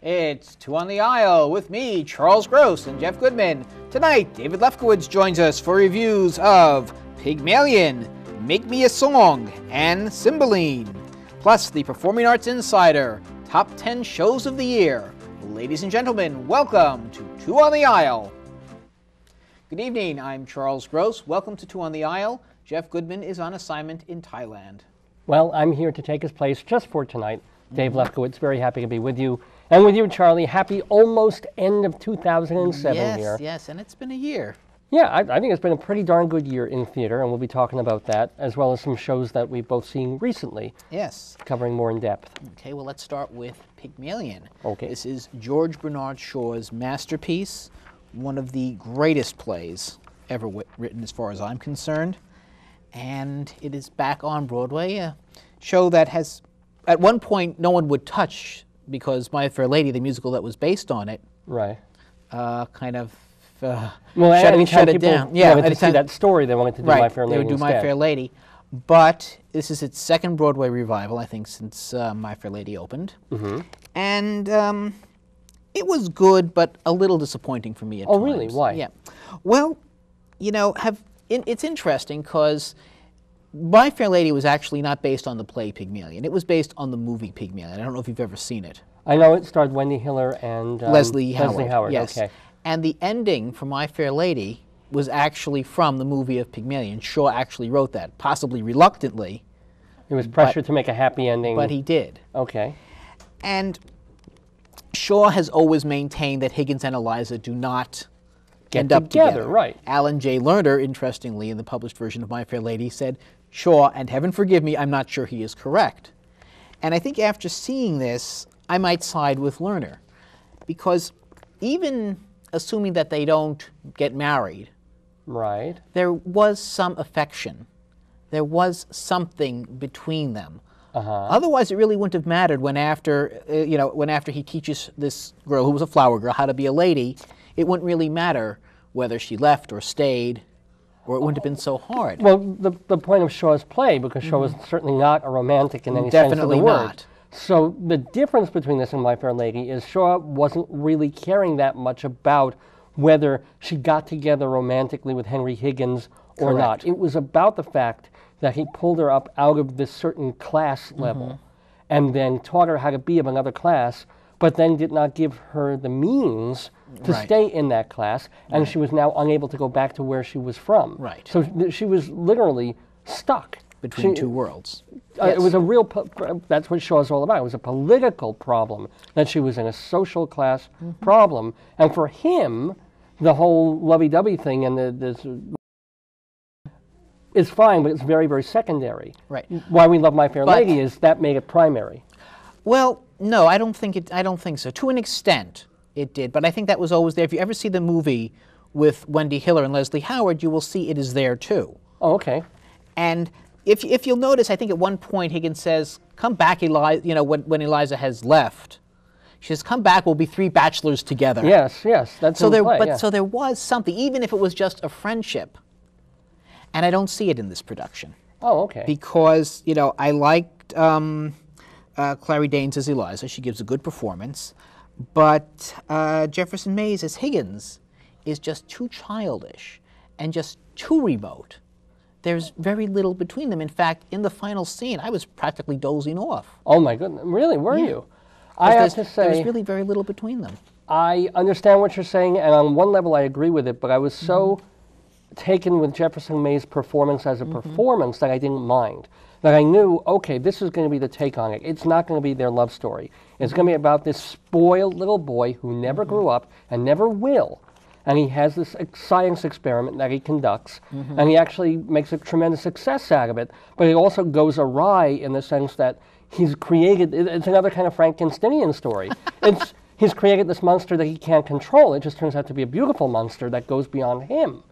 It's Two on the Aisle with me, Charles Gross, and Jeff Goodman. Tonight, David Lefkowitz joins us for reviews of Pygmalion, Make Me a Song, and Cymbeline. Plus, the Performing Arts Insider, Top 10 Shows of the Year. Ladies and gentlemen, welcome to Two on the Aisle. Good evening, I'm Charles Gross. Welcome to Two on the Aisle. Jeff Goodman is on assignment in Thailand. Well, I'm here to take his place just for tonight. Dave Lefkowitz, very happy to be with you. And with you, Charlie, happy almost end of 2007 here. Yes, and it's been a year. Yeah, I think it's been a pretty darn good year in theater, and we'll be talking about that, as well as some shows that we've both seen recently. Yes. Covering more in depth. Okay, well, let's start with Pygmalion. Okay. This is George Bernard Shaw's masterpiece, one of the greatest plays ever written as far as I'm concerned. And it is back on Broadway, a show that has, at one point, no one would touch because My Fair Lady, the musical that was based on it, right, kind of shut it down. Yeah, to see that story, they wanted to do My Fair Lady they would do instead. My Fair Lady. But this is its second Broadway revival, I think, since My Fair Lady opened. Mm-hmm. And it was good, but a little disappointing for me at times. Oh, really? Why? Yeah. Well, you know, it's interesting because My Fair Lady was actually not based on the play Pygmalion. It was based on the movie Pygmalion. I don't know if you've ever seen it. I know it starred Wendy Hiller and Leslie Howard. Yes. Okay. And the ending for My Fair Lady was actually from the movie of Pygmalion. Shaw actually wrote that, possibly reluctantly. It was pressured to make a happy ending. But he did. Okay. And Shaw has always maintained that Higgins and Eliza do not end up together. Right. Alan J. Lerner, interestingly, in the published version of My Fair Lady, said, Shaw, and heaven forgive me, I'm not sure he is correct. And I think after seeing this, I might side with Lerner. Because even assuming that they don't get married, right, there was some affection. There was something between them. Otherwise, it really wouldn't have mattered when after he teaches this girl, who was a flower girl, how to be a lady, it wouldn't really matter whether she left or stayed, or it wouldn't have been so hard. Well, the point of Shaw's play, because Shaw was certainly not a romantic in any sense of the word. Definitely not. So the difference between this and My Fair Lady is Shaw wasn't really caring that much about whether she got together romantically with Henry Higgins or not. It was about the fact that he pulled her up out of this certain class level and then taught her how to be of another class, but then did not give her the means to stay in that class, and she was now unable to go back to where she was from. Right. So she was literally stuck. Between two worlds. It was a real, that's what Shaw's all about. It was a political problem, that she was in a social class problem. And for him, the whole lovey-dovey thing and this is fine, but it's very, very secondary. Right. Why we love My Fair Lady is that made it primary. Well, no, I don't think so. To an extent, it did, but I think that was always there. If you ever see the movie with Wendy Hiller and Leslie Howard, you will see it is there too. Oh, okay. And if you'll notice, I think at one point Higgins says, "Come back, Eliza." You know, when Eliza has left, she says, "Come back. We'll be three bachelors together." Yes, that's so in there. the play, But yeah. so there was something, even if it was just a friendship. And I don't see it in this production. Oh, okay. Because I liked Clarie Danes as Eliza. She gives a good performance, but Jefferson Mays as Higgins is just too childish and just too remote. There's very little between them. In fact, in the final scene, I was practically dozing off. Oh my goodness, really? Were you? I have to say, there's really very little between them. I understand what you're saying, and on one level I agree with it, but I was so taken with Jefferson Mays' performance as a performance that I didn't mind. That I knew, okay, this is going to be the take on it. It's not going to be their love story. It's going to be about this spoiled little boy who never grew up and never will. And he has this science experiment that he conducts, and he actually makes a tremendous success out of it, but it also goes awry in the sense that he's created, it's another kind of Frankensteinian story. He's created this monster that he can't control. It just turns out to be a beautiful monster that goes beyond him.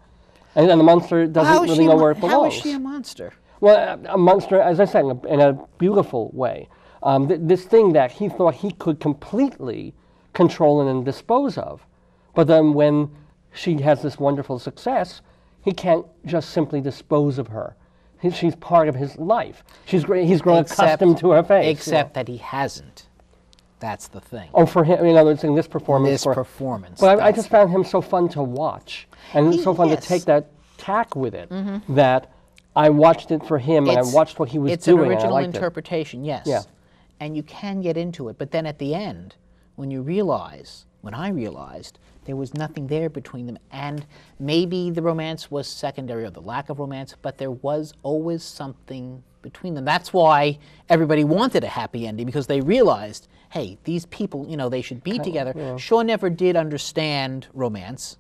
And then the monster doesn't really know where it belongs. How is she a monster? Well, a monster, as I said, in a beautiful way. This thing that he thought he could completely control and then dispose of. But then when she has this wonderful success, he can't just simply dispose of her. She's part of his life. He's grown accustomed to her face. Except that he hasn't. That's the thing. Oh, for him, in other words, in this performance. This performance. But I just found him so fun to watch, and so fun to take that tack with it, that I watched it for him, and I watched what he was doing. It's an original interpretation, yes. Yeah. And you can get into it, but then at the end, when I realized, there was nothing there between them, and maybe the romance was secondary, or the lack of romance, but there was always something between them. That's why everybody wanted a happy ending, because they realized, hey, these people, they should be together. Yeah. Shaw never did understand romance.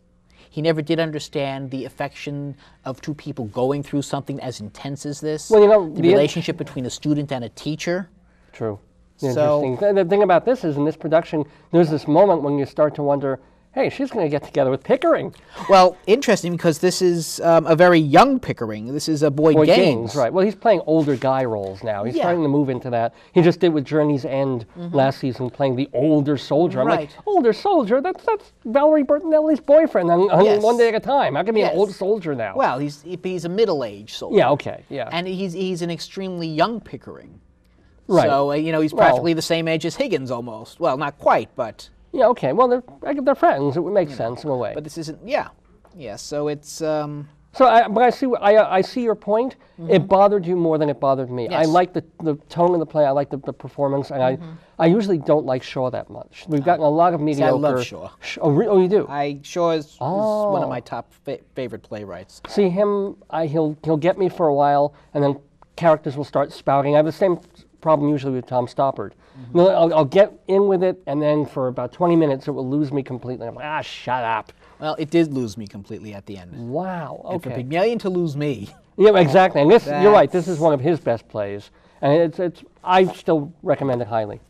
He never did understand the affection of two people going through something as intense as this. Well, the relationship between a student and a teacher. True. So, interesting. The thing about this is, in this production, there's this moment when you start to wonder, hey, she's going to get together with Pickering. Well, interesting, because this is a very young Pickering. This is a Boyd Gaines. Right. Well, he's playing older guy roles now. He's starting to move into that. He just did with Journey's End last season, playing the older soldier. I'm like, older soldier? That's Valerie Bertinelli's boyfriend on One Day at a Time. How can he be an old soldier now? Well, he's a middle-aged soldier. Yeah, okay, yeah. And he's an extremely young Pickering. Right. So, he's practically the same age as Higgins almost. Well, not quite, but... Yeah, okay. Well, they're friends. It would make sense in a way. But this isn't... Yeah. Yeah, so it's... So, but I see your point. It bothered you more than it bothered me. Yes. I like the tone of the play. I like the performance, and I usually don't like Shaw that much. We've gotten a lot of mediocre. See, I love Shaw. Oh, you do? Shaw is one of my top favorite playwrights. See him, he'll get me for a while, and then characters will start spouting. I have the same problem usually with Tom Stoppard. I'll get in with it, and then for about 20 minutes it will lose me completely. I'm like, shut up. Well, it did lose me completely at the end. Wow, okay. And for Pygmalion to lose me. Yeah, exactly. And you're right, this is one of his best plays. And I still recommend it highly.